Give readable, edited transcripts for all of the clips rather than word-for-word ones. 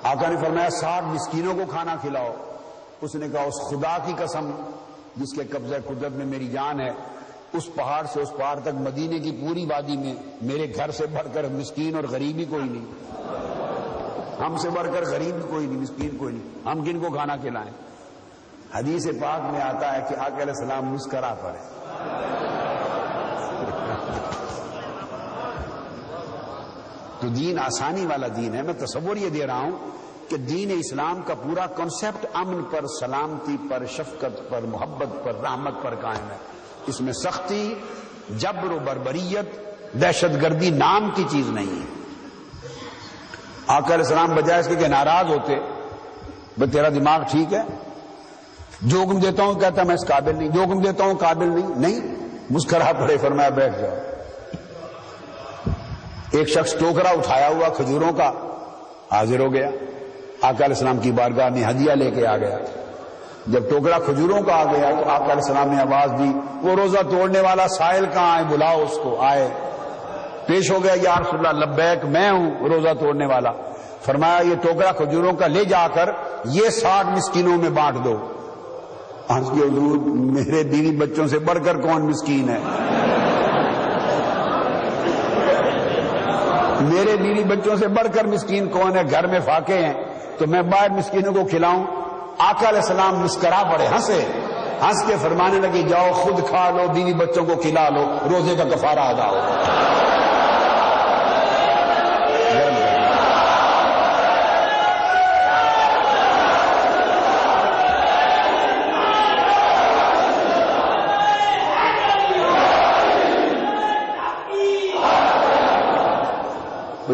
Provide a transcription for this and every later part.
آقا نے فرمایا 60 مسکینوں کو کھانا کھلاؤ. اس نے کہا اس خدا کی قسم جس کے قبضہ قدرت میں میری جان ہے، اس پہاڑ سے اس پہاڑ تک مدینے کی پوری وادی میں میرے گھر سے بڑھ کر مسکین اور غریب ہی کوئی نہیں، ہم سے بڑھ کر غریب کوئی نہیں، مسکین کوئی نہیں، ہم کن کو کھانا کھلائیں؟ حدیث پاک میں آتا ہے کہ آقا علیہ السلام مسکرا پڑے. تو دین آسانی والا دین ہے. میں تصور یہ دے رہا ہوں کہ دین اسلام کا پورا کنسپٹ امن پر، سلامتی پر، شفقت پر، محبت پر، رحمت پر قائم ہے. اس میں سختی، جبر و بربریت، دہشت گردی نام کی چیز نہیں ہے. آقا علیہ السلام بجائے اس کے کہ ناراض ہوتے، بھئی تیرا دماغ ٹھیک ہے، جو حکم دیتا ہوں کہتا میں اس قابل نہیں، جو حکم دیتا ہوں قابل نہیں، مسکرا پڑے. فرمایا بیٹھ جاؤ. ایک شخص ٹوکرا اٹھایا ہوا کھجوروں کا حاضر ہو گیا، آقا علیہ السلام کی بارگاہ میں ہدیہ لے کے آ گیا. جب ٹوکرا کھجوروں کا آ گیا تو آقا علیہ السلام نے آواز دی، وہ روزہ توڑنے والا سائل کہاں ہے، بلاؤ اس کو. آئے، پیش ہو گیا، یا رسول اللہ لبیک میں ہوں روزہ توڑنے والا. فرمایا یہ ٹوکرا کھجوروں کا لے جا کر یہ 60 مسکینوں میں بانٹ دو. آج کے حضور میرے بیوی بچوں سے بڑھ کر کون مسکین ہے؟ میرے بیوی بچوں سے بڑھ کر مسکین کون ہے؟ گھر میں فاقے ہیں تو میں باہر مسکینوں کو کھلاؤں؟ آقا علیہ السلام مسکرا پڑے، ہنسے، ہنس کے فرمانے لگے جاؤ خود کھا لو، بیوی بچوں کو کھلا لو، روزے کا کفارہ ادا ہو.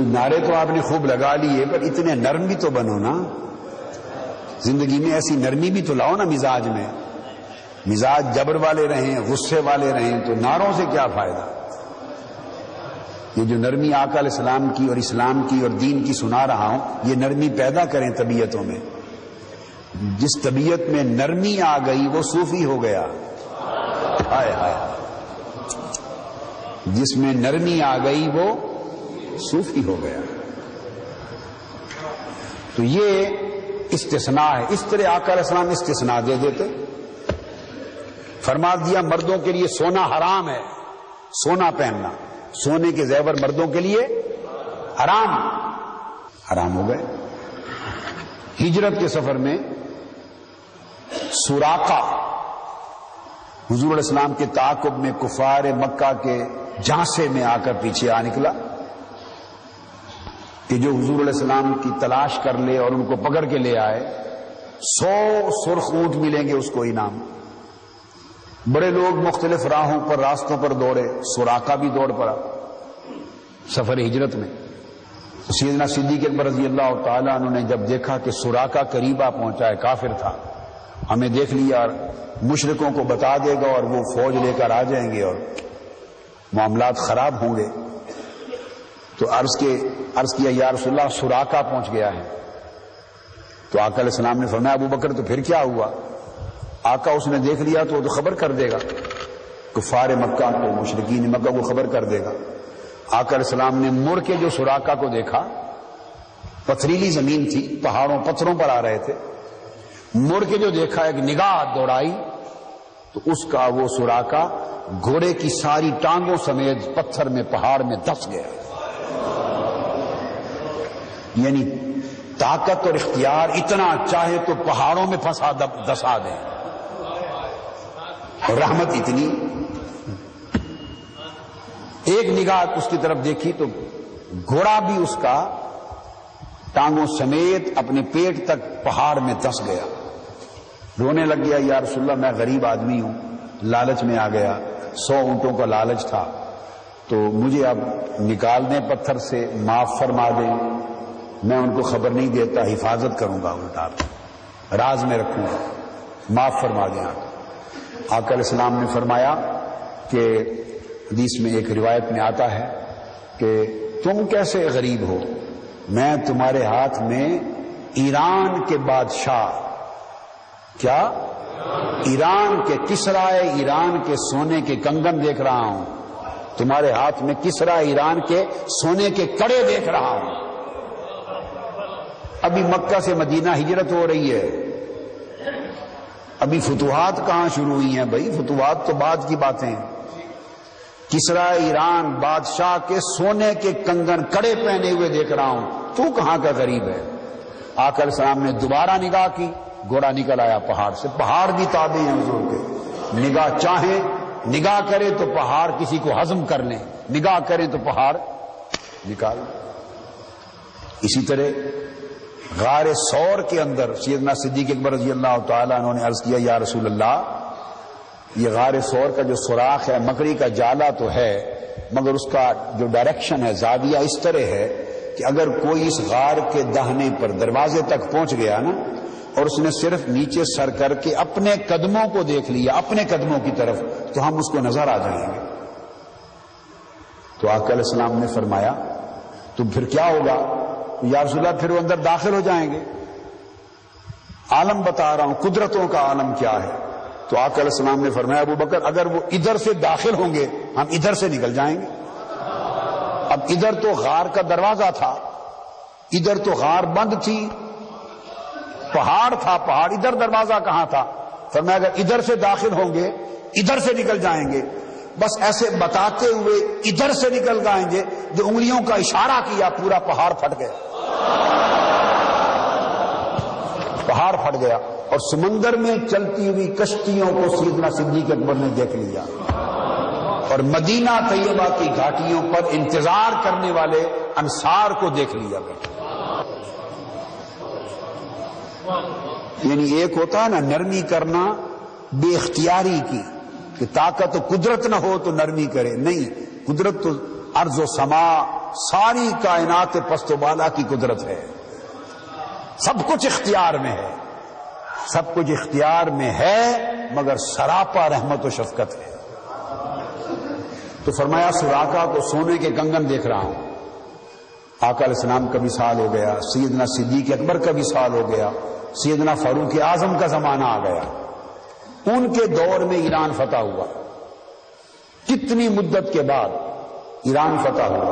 نعرے تو آپ نے خوب لگا لیے، پر اتنے نرم بھی تو بنو نا. زندگی میں ایسی نرمی بھی تو لاؤ نا مزاج میں. مزاج جبر والے رہیں، غصے والے رہیں تو نعروں سے کیا فائدہ. یہ جو نرمی آقا علیہ السلام کی اور اسلام کی اور دین کی سنا رہا ہوں، یہ نرمی پیدا کریں طبیعتوں میں. جس طبیعت میں نرمی آ گئی وہ صوفی ہو گیا. ہائے ہائے، جس میں نرمی آ گئی وہ صوفی ہو گیا. تو یہ استثناء ہے. اس طرح آقا علیہ السلام استثناء دے دیتے. فرما دیا مردوں کے لیے سونا حرام ہے، سونا پہننا، سونے کے زیور مردوں کے لیے حرام ہو گئے. ہجرت کے سفر میں سراقہ حضور علیہ السلام کے تعاقب میں کفار مکہ کے جھانسے میں آ کر پیچھے آ نکلا کہ جو حضور علیہ السلام کی تلاش کر لے اور ان کو پکڑ کے لے آئے 100 سرخ اونٹ ملیں گے اس کو انعام. بڑے لوگ مختلف راہوں پر، راستوں پر دوڑے، سراقہ بھی دوڑ پڑا سفر ہجرت میں. سیدنا صدیق اکبر رضی اللہ تعالیٰ عنہ نے جب دیکھا کہ سراقہ قریبا پہنچا ہے، کافر تھا، ہمیں دیکھ لیا اور مشرکوں کو بتا دے گا اور وہ فوج لے کر آ جائیں گے اور معاملات خراب ہوں گے، تو عرض کیا یا رسول اللہ سراقہ پہنچ گیا ہے. تو آقا علیہ السلام نے فرمایا ابو بکر تو پھر کیا ہوا؟ آقا اس نے دیکھ لیا تو وہ تو خبر کر دے گا، کفار مکہ کو، مشرکین مکہ کو خبر کر دے گا. آقا علیہ السلام نے مڑ کے جو سراقہ کو دیکھا، پتھریلی زمین تھی، پہاڑوں پتھروں پر آ رہے تھے، مڑ کے جو دیکھا ایک نگاہ دوڑائی تو اس کا وہ سراقہ گھوڑے کی ساری ٹانگوں سمیت پتھر میں، پہاڑ میں دس گیا. یعنی طاقت اور اختیار اتنا چاہے تو پہاڑوں میں پھنسا دسا دیں، اور رحمت اتنی. ایک نگاہ اس کی طرف دیکھی تو گھوڑا بھی اس کا ٹانگوں سمیت اپنے پیٹ تک پہاڑ میں دس گیا. رونے لگ گیا یا رسول اللہ میں غریب آدمی ہوں، لالچ میں آ گیا، 100 اونٹوں کا لالچ تھا، تو مجھے اب نکال دیں پتھر سے، معاف فرما دیں، میں ان کو خبر نہیں دیتا، حفاظت کروں گا، الٹا راز میں رکھوں گا، معاف فرما دیں. آقا علیہ السلام نے فرمایا کہ حدیث میں ایک روایت میں آتا ہے کہ تم کیسے غریب ہو، میں تمہارے ہاتھ میں ایران کے بادشاہ، کیا ایران کے کسرائے ایران کے سونے کے کنگن دیکھ رہا ہوں، تمہارے ہاتھ میں کسرا ایران کے سونے کے کڑے دیکھ رہا ہوں. ابھی مکہ سے مدینہ ہجرت ہو رہی ہے، ابھی فتوحات کہاں شروع ہوئی ہیں بھائی؟ فتوحات تو بعد کی باتیں ہیں۔ کسرا ایران بادشاہ کے سونے کے کنگن کڑے پہنے ہوئے دیکھ رہا ہوں، تو کہاں کا غریب ہے؟ آقا علیہ السلام نے دوبارہ نگاہ کی، گھوڑا نکل آیا پہاڑ سے۔ پہاڑ بھی تابع ہیں حضور کے، نگاہ چاہیں نگاہ کرے تو پہاڑ کسی کو ہضم کر لیں، نگاہ کرے تو پہاڑ نکال۔ اسی طرح غار ثور کے اندر سیدنا صدیق اکبر رضی اللہ تعالیٰ عنہ نے عرض کیا، یا رسول اللہ، یہ غار ثور کا جو سوراخ ہے مکڑی کا جالا تو ہے، مگر اس کا جو ڈائریکشن ہے، زاویہ اس طرح ہے کہ اگر کوئی اس غار کے داہنے پر دروازے تک پہنچ گیا نا، اور اس نے صرف نیچے سر کر کے اپنے قدموں کو دیکھ لیا، اپنے قدموں کی طرف، تو ہم اس کو نظر آ جائیں گے۔ تو آقا علیہ السلام نے فرمایا تو پھر کیا ہوگا؟ یا رسول اللہ پھر وہ اندر داخل ہو جائیں گے۔ عالم بتا رہا ہوں، قدرتوں کا عالم کیا ہے۔ تو آقا علیہ السلام نے فرمایا، ابو بکر اگر وہ ادھر سے داخل ہوں گے ہم ادھر سے نکل جائیں گے۔ اب ادھر تو غار کا دروازہ تھا، ادھر تو غار بند تھی، پہاڑ تھا، پہاڑ، ادھر دروازہ کہاں تھا؟ فرمایا اگر ادھر سے داخل ہوں گے ادھر سے نکل جائیں گے۔ بس ایسے بتاتے ہوئے ادھر سے نکل جائیں گے، جو انگلیوں کا اشارہ کیا پورا پہاڑ پھٹ گیا، پہاڑ پھٹ گیا، اور سمندر میں چلتی ہوئی کشتیوں کو سیدنا صدیق اکبر نے دیکھ لیا، اور مدینہ طیبہ کی گھاٹیوں پر انتظار کرنے والے انصار کو دیکھ لیا گیا۔ یعنی ایک ہوتا ہے نا نرمی کرنا بے اختیاری کی، کہ طاقت و قدرت نہ ہو تو نرمی کرے، نہیں، قدرت تو ارض و سما ساری کائنات پست و بالا کی قدرت ہے، سب کچھ اختیار میں ہے، سب کچھ اختیار میں ہے، مگر سراپا رحمت و شفقت ہے۔ تو فرمایا سراقہ کو سونے کے کنگن دیکھ رہا ہوں۔ آقا علیہ السلام کا وصال ہو گیا، سیدنا صدیق اکبر کا وصال ہو گیا، سیدنا فاروق اعظم کا زمانہ آ گیا، ان کے دور میں ایران فتح ہوا۔ کتنی مدت کے بعد ایران فتح ہوا،